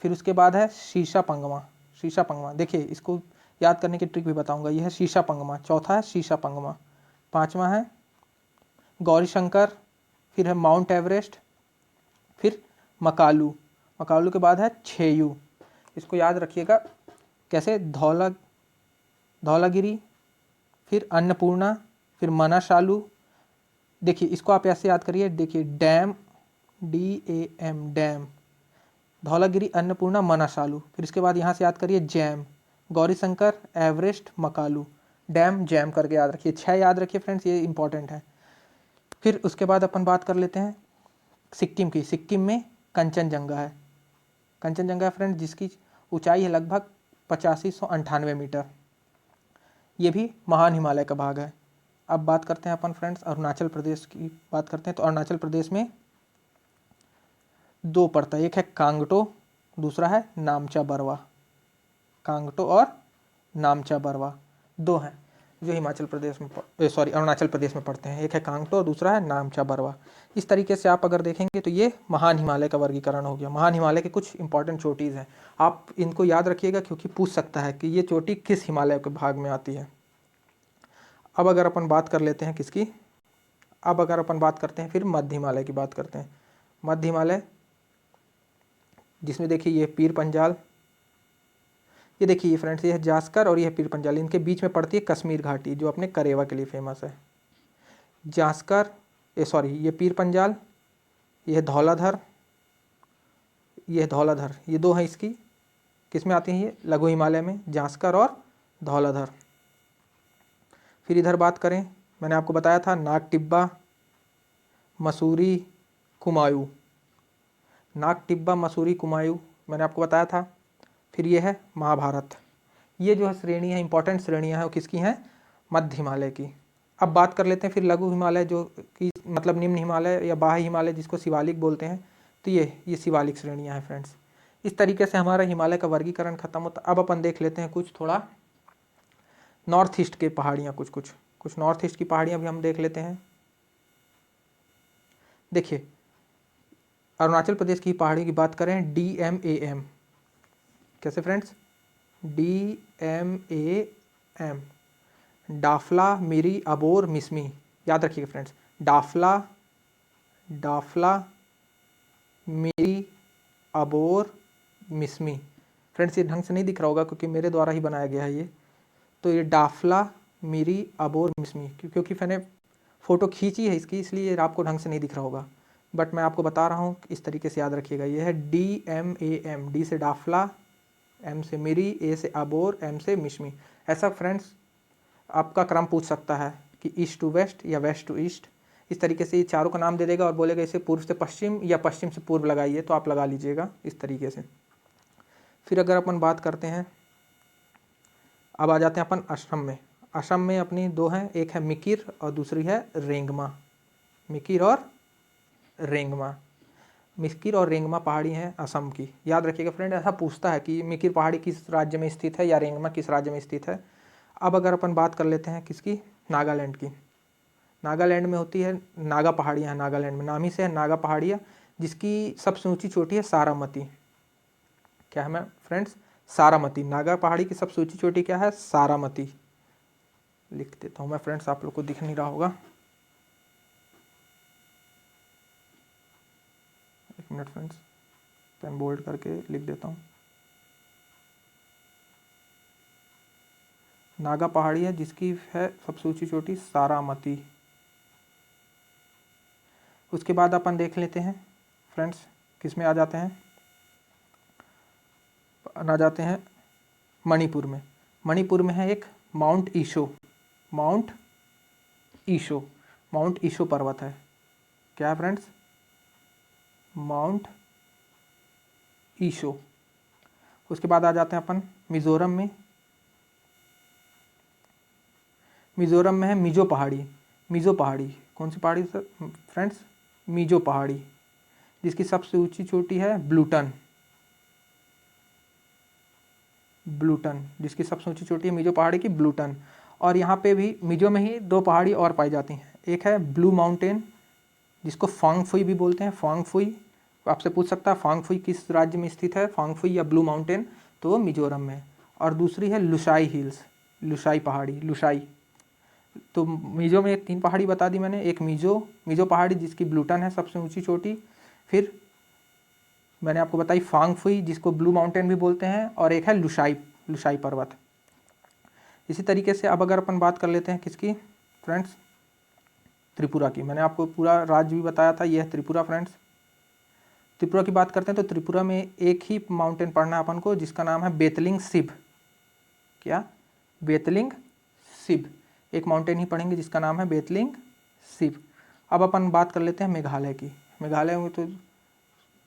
फिर उसके बाद है शीशापंगमा। देखिए, इसको याद करने की ट्रिक भी बताऊंगा। यह है शीशापंगमा, चौथा है शीशापंगमा, पांचवा है गौरीशंकर, फिर है माउंट एवरेस्ट, फिर मकालू के बाद है छेयू। इसको याद रखिएगा कैसे, धौलागिरी, फिर अन्नपूर्णा, फिर मनासालू। देखिए इसको आप ऐसे याद करिए, देखिए डैम, डैम, धौलागिरी, अन्नपूर्णा, मनासालू। फिर इसके बाद यहाँ से याद करिए jam, Gaurishankar, Everest, Makalu, dam, jam करके याद रखिए। 6 याद रखिए फ्रेंड्स, ये इंपॉर्टेंट है। फिर उसके बाद अपन बात कर लेते हैं सिक्किम की। सिक्किम में कंचनजंगा है फ्रेंड्स, जिसकी ऊंचाई है लगभग 8598 मीटर। ये भी महान हिमालय का भाग है। अब बात करते हैं अपन फ्रेंड्स अरुणाचल प्रदेश की बात करते हैं। तो अरुणाचल प्रदेश में 2 पड़ता है, एक है कांगटो, दूसरा है नामचा बरवा। कांगटो और नामचा बरवा 2 हैं जो अरुणाचल प्रदेश में पड़ते हैं। एक है कांगटो और दूसरा है नामचा बरवा। इस तरीके से आप अगर देखेंगे तो ये महान हिमालय का वर्गीकरण हो गया। महान हिमालय के कुछ इंपॉर्टेंट चोटीज़ हैं, आप इनको याद रखिएगा क्योंकि पूछ सकता है कि ये चोटी किस हिमालय के भाग में आती है। अब अगर अपन बात कर लेते हैं किसकी, अब अगर अपन बात करते हैं फिर मध्य हिमालय की बात करते हैं। मध्य हिमालय जिसमें देखिए ये पीर पंजाल, ये देखिए फ्रेंड्स, ये है जास्कर और ये है पीर पंजाल। इनके बीच में पड़ती है कश्मीर घाटी जो अपने करेवा के लिए फेमस है। ये पीर पंजाल, ये है धौलाधर, ये 2 हैं इसकी, किस में आती हैं ये? लघु हिमालय में, जास्कर और धौलाधर। फिर इधर बात करें, मैंने आपको बताया था नाग टिब्बा, मसूरी, कुमायूं। नाग टिब्बा, मसूरी, कुमायूं मैंने आपको बताया था। फिर ये है महाभारत। ये जो है श्रेणी है, इंपॉर्टेंट श्रेणियाँ हैं, वो किसकी हैं? मध्य हिमालय की। अब बात कर लेते हैं फिर लघु हिमालय, जो कि मतलब निम्न हिमालय या बाह्य हिमालय जिसको शिवालिक बोलते हैं। तो ये शिवालिक श्रेणियाँ हैं फ्रेंड्स। इस तरीके से हमारा हिमालय का वर्गीकरण खत्म होता। अब अपन देख लेते हैं कुछ थोड़ा नॉर्थ ईस्ट के पहाड़ियाँ, कुछ नॉर्थ ईस्ट की पहाड़ियाँ भी हम देख लेते हैं। देखिए अरुणाचल प्रदेश की पहाड़ी की बात करें, DMAM, कैसे फ्रेंड्स, DMAM, डाफला मिरी अबोर मिसमी, याद रखिएगा फ्रेंड्स, डाफला मिरी अबोर मिसमी। फ्रेंड्स ये ढंग से नहीं दिख रहा होगा क्योंकि मेरे द्वारा ही बनाया गया है ये, तो ये डाफला मिरी अबोर मिसमी, क्योंकि मैंने फ़ोटो खींची है इसकी, इसलिए आपको ढंग से नहीं दिख रहा होगा, बट मैं आपको बता रहा हूँ, इस तरीके से याद रखिएगा। ये है DMAM, D से डाफला, M से मिरी, A से अबोर, M से मिसमी। ऐसा फ्रेंड्स आपका क्रम पूछ सकता है कि ईस्ट टू वेस्ट या वेस्ट टू ईस्ट, इस तरीके से ये चारों का नाम दे देगा और बोलेगा इसे पूर्व से पश्चिम या पश्चिम से पूर्व लगाइए, तो आप लगा लीजिएगा इस तरीके से। फिर अगर अपन बात करते हैं, अब आ जाते हैं अपन असम में। असम में अपनी दो हैं, एक है मिकिर और दूसरी है रेंगमा। मिकिर और रेंगमा, मिकिर और रेंगमा पहाड़ी हैं असम की, याद रखिएगा फ्रेंड। ऐसा पूछता है कि मिकिर पहाड़ी किस राज्य में स्थित है या रेंगमा किस राज्य में स्थित है। अब अगर अपन बात कर लेते हैं किसकी, नागालैंड की। नागालैंड में होती है नागा पहाड़ियाँ हैं, नागालैंड में नाम ही से है नागा पहाड़ियाँ, जिसकी सबसे ऊंची चोटी है सारामती। क्या है मैं फ्रेंड्स, सारामती। नागा पहाड़ी की सबसे ऊंची चोटी क्या है, सारामती। लिख देता हूँ मैं फ्रेंड्स, आप लोग को दिख नहीं रहा होगा, एक मिनट फ्रेंड्स, पेन बोल्ड करके लिख देता हूँ। नागा पहाड़ी है जिसकी है सबसे ऊंची चोटी सारामती। उसके बाद अपन देख लेते हैं फ्रेंड्स, किस में आ जाते हैं, आ जाते हैं मणिपुर में। मणिपुर में है एक माउंट ईशो, माउंट ईशो, माउंट ईशो पर्वत है। क्या है फ्रेंड्स, माउंट ईशो। उसके बाद आ जाते हैं अपन मिज़ोरम में। मिज़ोरम में है मिजो पहाड़ी। मिजो पहाड़ी कौन सी पहाड़ी सर फ्रेंड्स, मिजो पहाड़ी, जिसकी सबसे ऊंची चोटी है ब्लूटन। ब्लूटन, जिसकी सबसे ऊंची चोटी है मिजो पहाड़ी की ब्लूटन। और यहाँ पे भी मिजो में ही दो पहाड़ी और पाई जाती हैं, एक है ब्लू माउंटेन जिसको फांगफुई भी बोलते हैं। फांगफुई आपसे पूछ सकता है फांगफुई किस राज्य में स्थित है, फांगफुई या ब्लू माउंटेन, तो वो मिजोरम में। और दूसरी है लुसाई हिल्स, लुसाई पहाड़ी, लुसाई। तो मिजो में 3 पहाड़ी बता दी मैंने, एक मिजो पहाड़ी जिसकी ब्लूटन है सबसे ऊंची चोटी, फिर मैंने आपको बताई फांगफुई जिसको ब्लू माउंटेन भी बोलते हैं, और एक है लुसाई पर्वत। इसी तरीके से अब अगर अपन बात कर लेते हैं किसकी फ्रेंड्स, त्रिपुरा की। मैंने आपको पूरा राज्य भी बताया था, यह है त्रिपुरा फ्रेंड्स। त्रिपुरा की बात करते हैं तो त्रिपुरा में एक ही माउंटेन पढ़ना है अपन को जिसका नाम है बेतलिंग सिब। क्या, बेतलिंग सिब, एक माउंटेन ही पढ़ेंगे जिसका नाम है बेतलिंग सिब। अब अपन बात कर लेते हैं मेघालय की। मेघालय में तो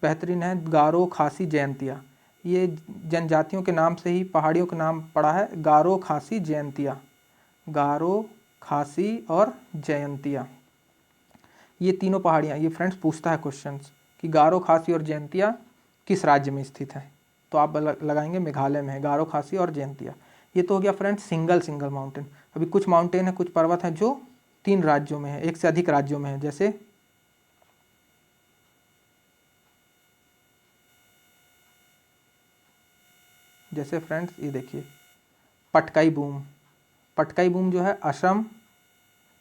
बेहतरीन है गारो, खासी, जयंतिया। ये जनजातियों के नाम से ही पहाड़ियों के नाम पड़ा है, गारो, खासी, जयंतिया। गारो, खासी और जयंतिया, ये तीनों पहाड़ियाँ। ये फ्रेंड्स पूछता है क्वेश्चंस कि गारो, खासी और जयंतिया किस राज्य में स्थित है, तो आप लगाएंगे मेघालय में है गारो, खासी और जयंतिया। ये तो हो गया फ्रेंड्स सिंगल माउंटेन। अभी कुछ माउंटेन है, कुछ पर्वत हैं जो 3 राज्यों में है, एक से अधिक राज्यों में है। जैसे फ्रेंड्स ये देखिए पटकाई बूम। पटकाई बूम जो है असम,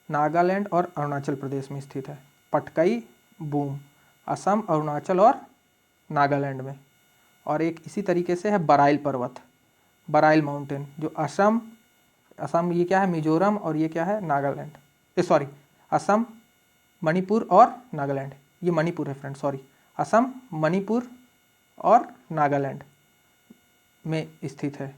नागालैंड और अरुणाचल प्रदेश में स्थित है। पटकाई बूम असम, अरुणाचल और नागालैंड में। और एक इसी तरीके से है बराइल पर्वत, बराइल माउंटेन, जो असम ये क्या है मिजोरम, और ये क्या है नागालैंड, सॉरी असम, मणिपुर और नागालैंड। ये मणिपुर है फ्रेंड, सॉरी असम, मणिपुर और नागालैंड में स्थित है।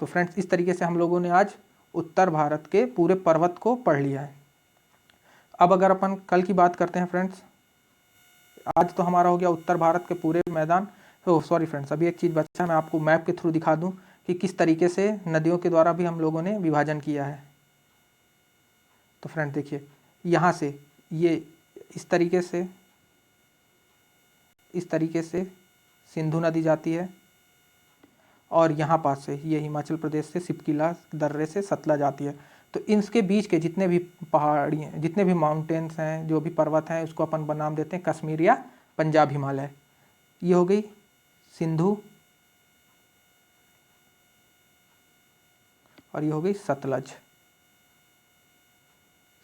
तो फ्रेंड्स इस तरीके से हम लोगों ने आज उत्तर भारत के पूरे पर्वत को पढ़ लिया है। अब अगर अपन कल की बात करते हैं फ्रेंड्स, आज तो हमारा हो गया उत्तर भारत के पूरे मैदान। तो सॉरी फ्रेंड्स, अभी एक चीज़ बचा, मैं आपको मैप के थ्रू दिखा दूं कि किस तरीके से नदियों के द्वारा भी हम लोगों ने विभाजन किया है। तो फ्रेंड्स देखिए यहाँ से ये इस तरीके से सिंधु नदी जाती है, और यहाँ पास से ये हिमाचल प्रदेश से सिपकिला दर्रे से सतलज जाती है। तो इनके बीच के जितने भी पहाड़ियाँ, जितने भी माउंटेन्स हैं, जो भी पर्वत हैं, उसको अपन नाम देते हैं कश्मीर या पंजाब हिमालय। ये हो गई सिंधु और ये हो गई सतलज।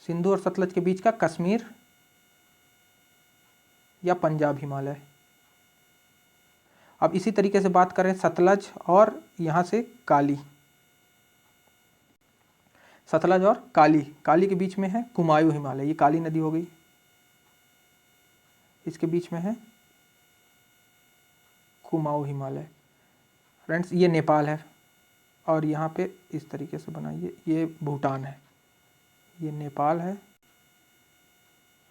सिंधु और सतलज के बीच का कश्मीर या पंजाब हिमालय। अब इसी तरीके से बात करें सतलज और यहाँ से काली, सतलज और काली, काली के बीच में है कुमायूं हिमालय, ये काली नदी हो गई, इसके बीच में है कुमाऊं हिमालय। फ्रेंड्स ये नेपाल है और यहाँ पे इस तरीके से बनाइए, ये भूटान है, ये नेपाल है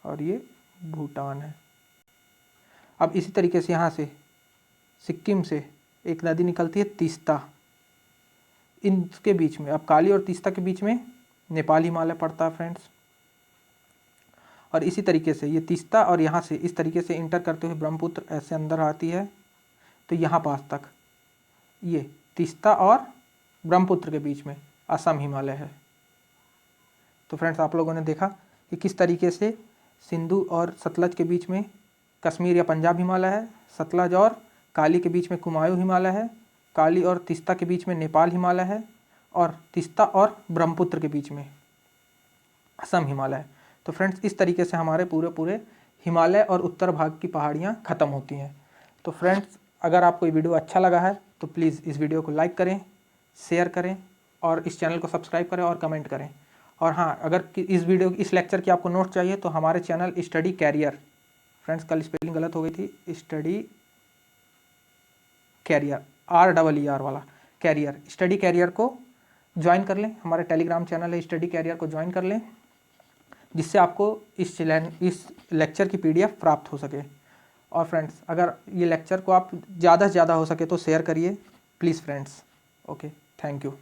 और ये भूटान है। अब इसी तरीके से यहाँ से सिक्किम से एक नदी निकलती है तीस्ता, इनके बीच में, अब काली और तीस्ता के बीच में नेपाल हिमालय पड़ता है फ्रेंड्स। और इसी तरीके से ये तीस्ता और यहाँ से इस तरीके से इंटर करते हुए ब्रह्मपुत्र ऐसे अंदर आती है, तो यहाँ पास तक ये तीस्ता और ब्रह्मपुत्र के बीच में असम हिमालय है। तो फ्रेंड्स आप लोगों ने देखा कि किस तरीके से सिंधु और सतलज के बीच में कश्मीर या पंजाब हिमालय है, सतलज और काली के बीच में कुमायूं हिमालय है, काली और तीस्ता के बीच में नेपाल हिमालय है और तीस्ता और ब्रह्मपुत्र के बीच में असम हिमालय है। तो फ्रेंड्स इस तरीके से हमारे पूरे हिमालय और उत्तर भाग की पहाड़ियाँ ख़त्म होती हैं। तो फ्रेंड्स अगर आपको ये वीडियो अच्छा लगा है तो प्लीज़ इस वीडियो को लाइक करें, शेयर करें और इस चैनल को सब्सक्राइब करें और कमेंट करें। और हाँ, अगर इस लेक्चर की आपको नोट चाहिए तो हमारे चैनल स्टडी कैरियर, फ्रेंड्स कल स्पेलिंग गलत हो गई थी, स्टडी कैरियर, REER वाला कैरियर, स्टडी कैरियर को ज्वाइन कर लें। हमारे टेलीग्राम चैनल है स्टडी कैरियर को ज्वाइन कर लें, जिससे आपको इस लेक्चर की PDF प्राप्त हो सके। और फ्रेंड्स अगर ये लेक्चर को आप ज़्यादा से ज़्यादा हो सके तो शेयर करिए please friends. Okay, thank you.